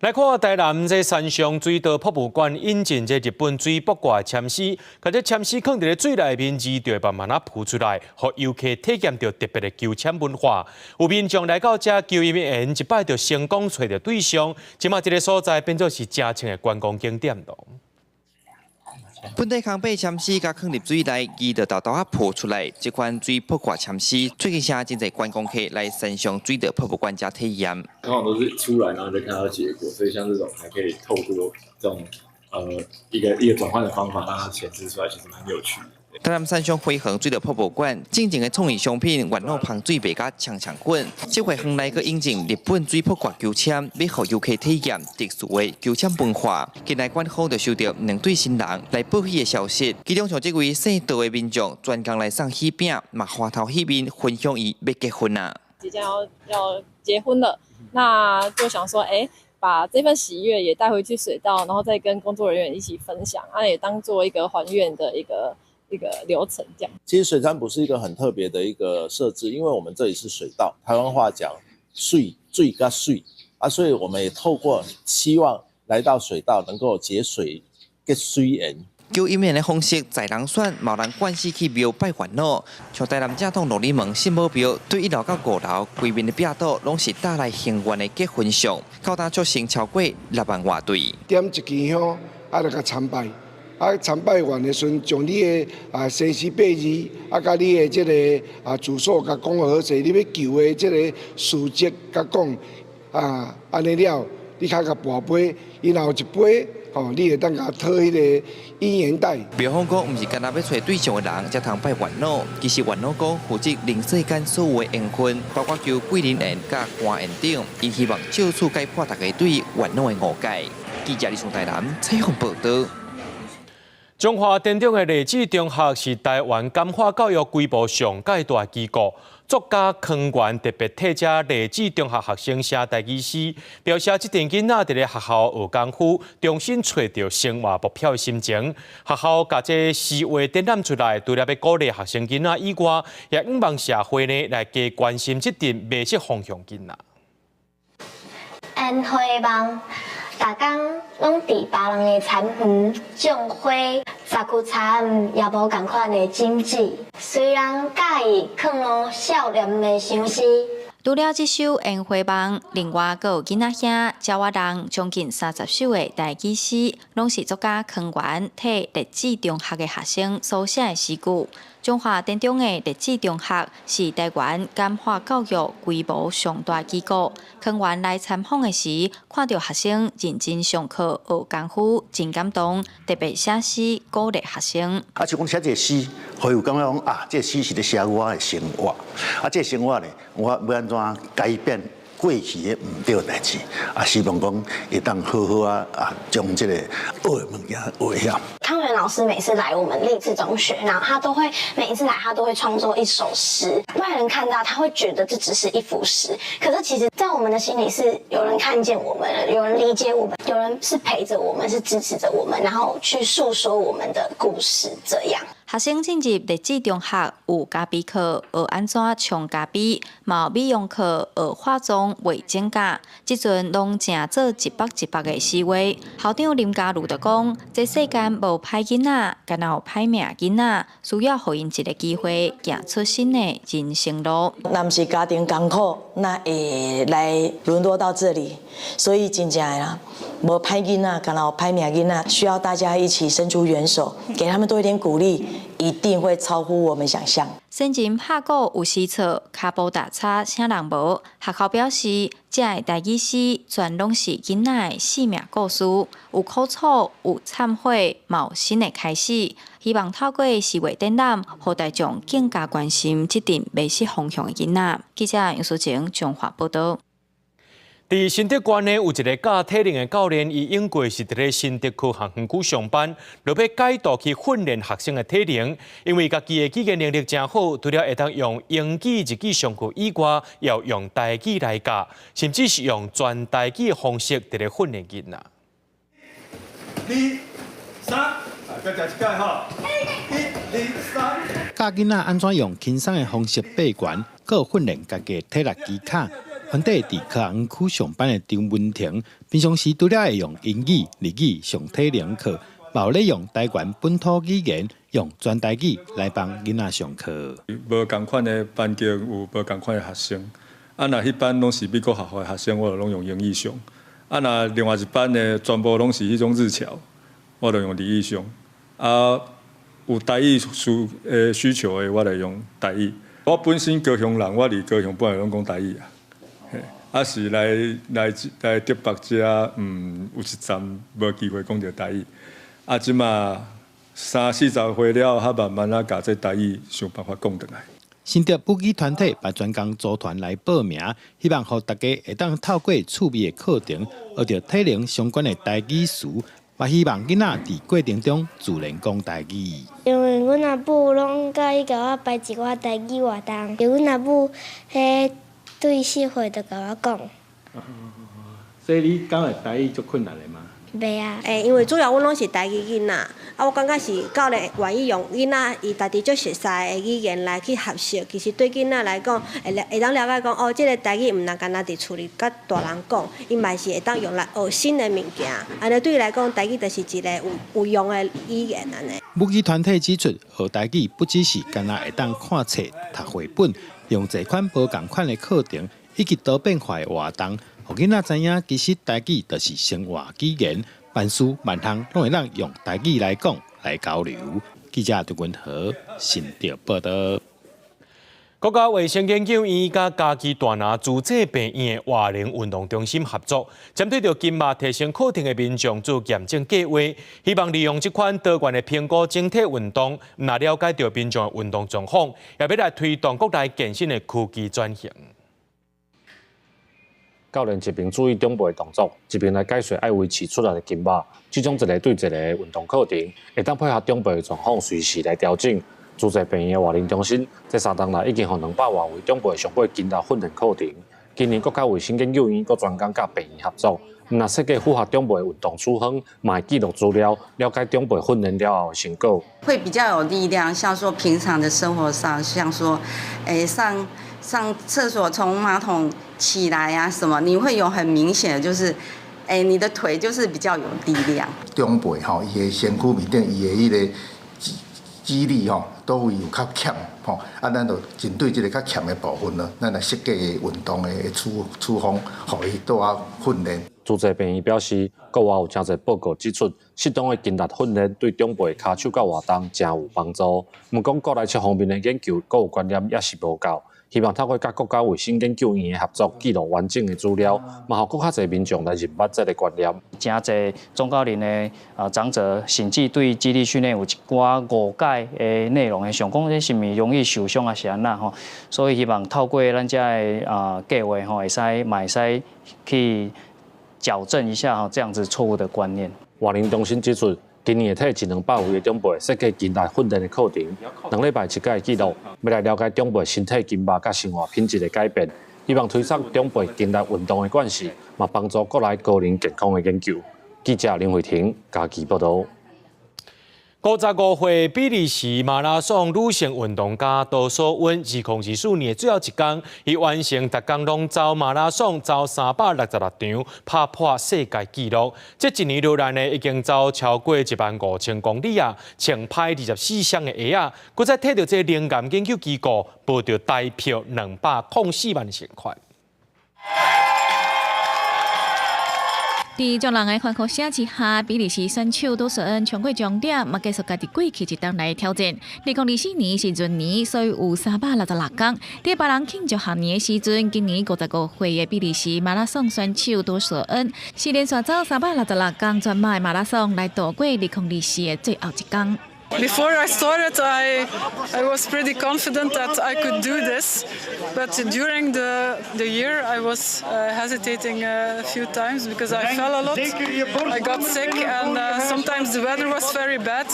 来看台南这山上水道博物馆引进这日本水卜卦签诗，甲这签诗放伫咧水内面，字就会慢慢浮出来，互游客体验到特别的求签文化。有民众来到这求姻缘，一摆就成功找到对象，即马这个所在变作是真正的观光景点咯。
本地康贝签诗甲放入水内，伊就豆豆浮出来。这款水卜卦签诗，最近现在真侪观光客来山上水道博物馆加体验。
通常都是出来，然后就看到结果，所以像这种还可以透过这种一个转换的方法，让它显示出来，其实蛮有趣的。
台南山上辉恒水道博物馆进前的创意商品，原路旁水白甲强强滚。这回恒来个引进日本水卜卦求签，要互游客体验特殊的求签文化。今来馆口就收到2对新人来报喜的消息，其中像这位姓杜的民众专工来送喜饼，嘛花头喜面分享伊要结婚啊。
即将要结婚了，那就想说，
把这份喜悦也带回去水道，然后再跟工作人员一起分享，也当做一个还愿的一个流程这样。
其实水占卜是一个很特别的一个设置，因为我们这里是水道，台湾话讲水跟水啊，所以我们也透过希望来到水道能够节水嘅水源。
叫一面的方式，在人选某人关系去庙拜烦恼，像台南正统罗里门信宝庙，对1楼到5楼规面的壁倒，拢是带来幸运的结婚相，到达造成超过6万外对。
点一支香，来甲参拜。参拜完的时阵，将你的生时八字，甲你的这个住所，甲讲好势，你要求的这个事迹，甲讲安尼了，你较甲跋杯，然后一杯，你会当甲讨迄个姻缘带。
庙方讲，毋是干那要找对象的人才通拜烦恼，其实烦恼讲负责人世间所有的缘分，包括求贵人缘、甲官缘等，因希望借此解破大家对烦恼的误解。记者李从台南采访报道。
中华田中的励志中学是台湾感化教育规模上界大机构。作家康源特别替这励志中学学生写台语诗，描写这阵囡仔伫咧学校学功夫，重新找到生活目标的心情。学校把这诗话展览出来，除了要鼓励学生囡仔以外，也希望社会呢来加关心这阵未识方向囡仔。
因希望大家拢伫别人的田园种花，杂区田也无同款的经济。虽然介意藏入少年的相思。
除了这首《烟花梦》，另外还有囡仔兄教我人将近30首的台语诗，拢是作家康源替励志中学的学生所写的诗句。中华田中的励志中学是台湾感化教育规模上大机构。康源来参访的时，看到学生认真上课学功夫，真感动，特别写诗鼓励学生。
就讲写这诗，会有感觉讲这诗是咧写我的生活。这生活呢，我要安怎改变过去的唔对的代志？希望讲会当好好将这个学的物件学晓。
康源老师每次来我们励志中学，然后他都会每一次来，他都会创作一首诗。外人看到他会觉得这只是一幅诗，可是其实，在我们的心里是有人看见我们，有人理解我们，有人是陪着我们，是支持着我们，然后去诉说我们的故事。这样，
学生进入励志中学有咖啡课，学安怎冲咖啡；嘛有美容课，学化妆、画指甲。即阵拢正做一百的思维。校长林嘉如就讲：这世间无歹囡仔，敢若有歹命囡仔，需要互因一个机会，行出新的人生路。
那不是家庭艰苦，那会来沦落到这里，所以真正的啦，无歹囡仔，敢若有歹命囡仔，需要大家一起伸出援手，给他们多一点鼓励，一定会超乎我们想象。
先前拍鼓有诗册，骹步踏叉啥人无？学校表示，这个台语诗全拢是囡仔的生命故事，有苦楚，有忏悔，嘛有新的开始。希望透过诗画展览，让大众更加关心这阵未识方向的囡仔。记者杨淑晴综合报道。伫新德县呢，有一个教体能的教练，伊因过是伫咧新德区航园区上班，落要改道去训练学生的体能，因为家己的语言能力真好，除了会当用英语、日语上课以外，也要用台语来教，甚至是用全台语的方式伫咧训练囡仔。
2、3，再讲一届吼。1、2、3。教囡仔安怎用轻松的方式爬悬，搁训练家己的体力基卡。原底伫科学区上班的张文婷，平常时除了会用英语、日语上体能课，嘛有咧用台湾本土语言，用全台语来帮囡仔上课。
无共款的班级有无共款的学生，若迄班拢是美国学校的学生，我就拢用英语上；若另外一班的全部拢是迄种日侨，我就用日语上。有台语需求的，我就用台语。我本身高雄人，我伫高雄本来拢讲台语啊。是来台北遮，有一站无机会讲到台语。即嘛30-40岁了，慢慢甲这台语想办法讲倒来。新德补给团体把专工组团来报名，希望让大家会当透过趣味的课程，学到体能相关的台语词，也希望囡仔伫过程中自然讲台语。
因为阮阿母拢甲伊甲我排一寡台语活动，阮阿母迄。对社会就甲我讲，
所以你讲的台语足困难的吗？
袂啊，
因为主要阮拢是台语囡仔，我感觉是教练愿意用囡仔伊家己足熟悉的语言来去学习，其实对囡仔来讲，会当了解讲哦，这个台语毋能干那伫厝里甲大人讲，伊嘛是会当用来学新的物件。安尼对伊来讲，台语就是一个有用的语言安尼。
母语团体指出，学台语不只是干那会当看册、读绘本，用这款无共款的课程以及多变化的活动。互囡仔知影，其实台语就是生活语言，万事万项拢会当用台语来讲来交流。记者杜君和新潮报道。
国家卫生研究院甲嘉义大拿自治病院的活龄运动中心合作，针对着金马提升课程的民众做验证计划，希望利用这款多元的评估整体运动，唔但了解到民众的运动状况，也要来推动国内健身的科技转型。
教练一边注意长辈的动作，一边来解说爱维持出来的金马。这种一个对一个运动课程，会当配合长辈的状况，随时来调整。自治病院的活龄中心，这3天来已经有200多位长辈上过筋力训练课程。今年国家卫生研究院佮专工甲病院合作，那设计符合长辈的运动处方，嘛会记录资料，了解长辈训练了后的成果。
会比较有力量，像说平常的生活上，像说，上厕所从马桶起来啊什么，你会有很明显的就是，你的腿就是比较有力量。
长辈吼，伊的身躯面顶伊的迄个肌力吼，都会有较欠吼，咱就针对这个较欠的部分呢，咱来设计运动的处方，互伊倒啊训练。
自治病院表示，国外有真侪报告指出，适当的筋力训练对长辈骹手甲活动真有帮助。毋过国内这方面的研究，各有观念也是无够。希望透过甲国家卫生研究院的合作，记录完整的资料，嘛，互更较侪民众来认捌这个观念。
真侪中高龄的长者，甚至对肌力训练有一寡误解的内容，想讲这是咪容易受伤啊是安那吼，所以希望透过咱遮的计划吼，会使去矫正一下这样子错误的观念。
活龄中心指出，今年会替100-200位的长辈设计筋力训练的课程，2礼拜一届的记录，要来了解长辈身体筋膜甲生活品质的改变，希望推送长辈筋力运动的关系，嘛帮助国内高龄健康的研究。记者林慧婷嘉义报道。
55岁比利时马拉松女性运动家杜淑温，2024年最后一天，伊完成逐天拢走马拉松，走366场，打破世界纪录。这一年落来呢，已经走超过15000公里啊，前排24项的鞋啊，佮再摕到这灵感研究机构报到台票204万钱块。
伫众人的欢呼声之下，比利时选手杜淑恩冲过终点，嘛继续家己过去一档来挑战。2024年是闰年，所以有366天。伫别人庆祝贺年的时阵，今年55岁的比利时马拉松选手杜淑恩是连续走366天全马的马拉松，来度过2024的最后一天。
Before I started, I was pretty confident that I could do this, but during the year I was hesitating a few times because I fell a lot. I got sick and sometimes the weather was very bad.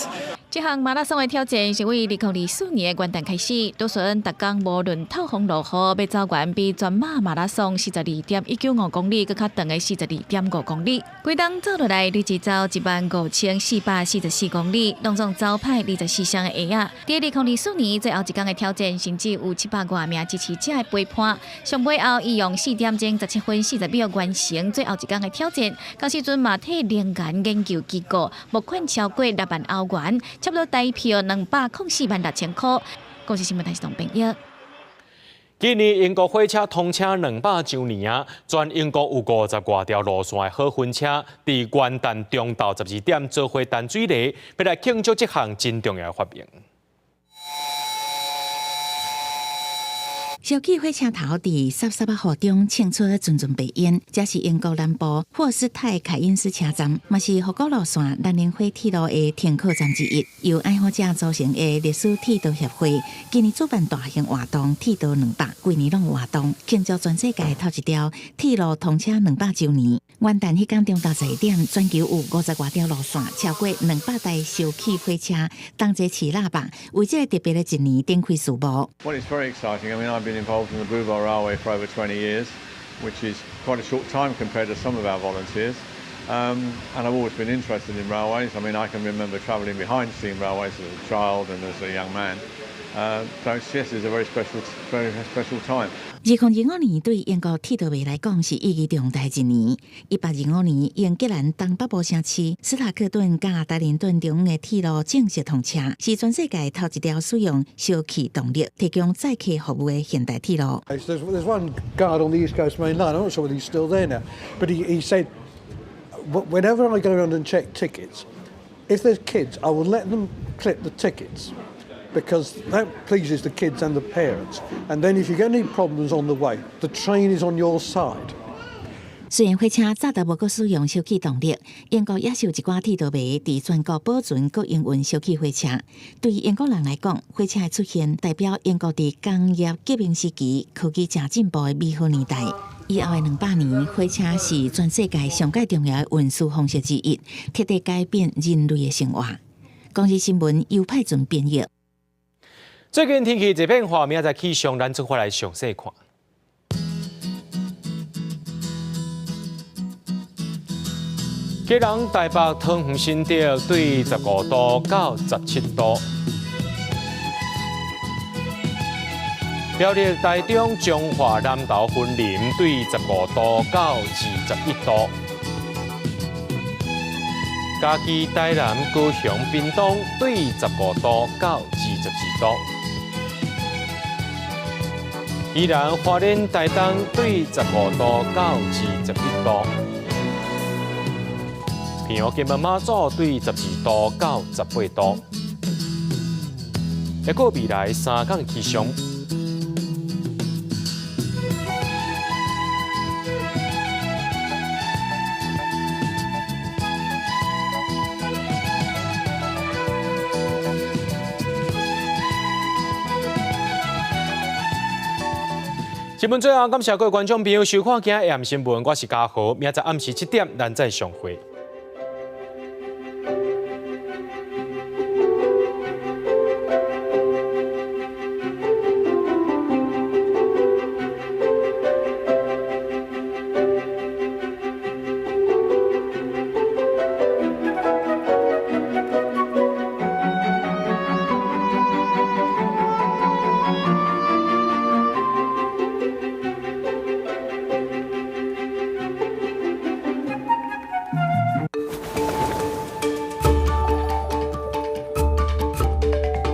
这项马拉松的挑战是为2024年的元旦开始，杜淑恩逐天无论透风落雨，要走完比全马马拉松42.195公里，搁较长的42.5公里。规档走落来，累计走15444公里，拢总走派24项的鞋啊。伫2024年最后一天的挑战，甚至有700多名支持者的陪伴。上尾后，伊用4点钟17分40秒完成最后一天的挑战。到时阵嘛，替灵感研究机构募款超过6万欧元。差不多台票204万6千块。国际新闻台是董炳益。
今年英国火车通车200周年啊，全英国有50多条路线的好火车，伫元旦中昼12点做伙淡水犁，要来庆祝这项真重要的发明。
小气火车头伫11号中庆出阵阵白烟，这是英国南部霍斯泰凯因斯车站，嘛是福国路线南联火铁路的停靠站之一。由爱好者组成的历史铁道协会，今年主办大型活动铁道200，规年拢有活动，庆祝全世界头一条铁路通车200周年。元旦迄天中昼11点，全球有50多条路线，超过200台小气火车，同齐起喇叭，为这个特别的一年展开序幕。
Well, it's very exciting. I mean, I've been involved in the Blue Bell Railway for over 20 years,
which is quite a short time compared to some of our volunteers. And I've always been interested in railways. I mean, I can remember travelling behind steam railways as a child and as a young man. So yes, it's a very special time.
2025年对英国铁道迷来讲是意义重大一年。1825年，英格兰东北部城市斯塔克顿甲达灵顿中的铁路正式通车，是全世界头一条使用烧气动力提供载客服务的现代铁路。
There's one guard on the East Coast Main Line. I'm not sure whether he's still there now, but he said, whenever I go around and check tickets, if there's kids, I will let them clip the tickets. Because that pleases the kids and the parents. And then if you get any problems on the way, the train is on your side.
虽然火车早都无够使用烧气动力，英国也是有一寡铁道迷伫全国保存佮营运烧气火车。对英国人来讲，火车的出现代表英国伫工业革命时期科技正进步的美好年代。以后的200年，火车是全世界上界重要的运输方式之一，彻底改变人类的生活。公司新闻由派准编译。
最近天气一变化，明仔载气象咱做回来详细看。基隆台北桃园新竹对15度到17度，苗栗台中彰化南投云林对15度到21度，嘉义台南高雄屏东对15度到22度。宜兰花莲台东对15度到21度，平湖金门马祖对12度到18度。预估未来3天气象。新闻最后，感谢各位观众朋友收看今日AM新闻，我是嘉豪，明仔暗时7点咱再相会。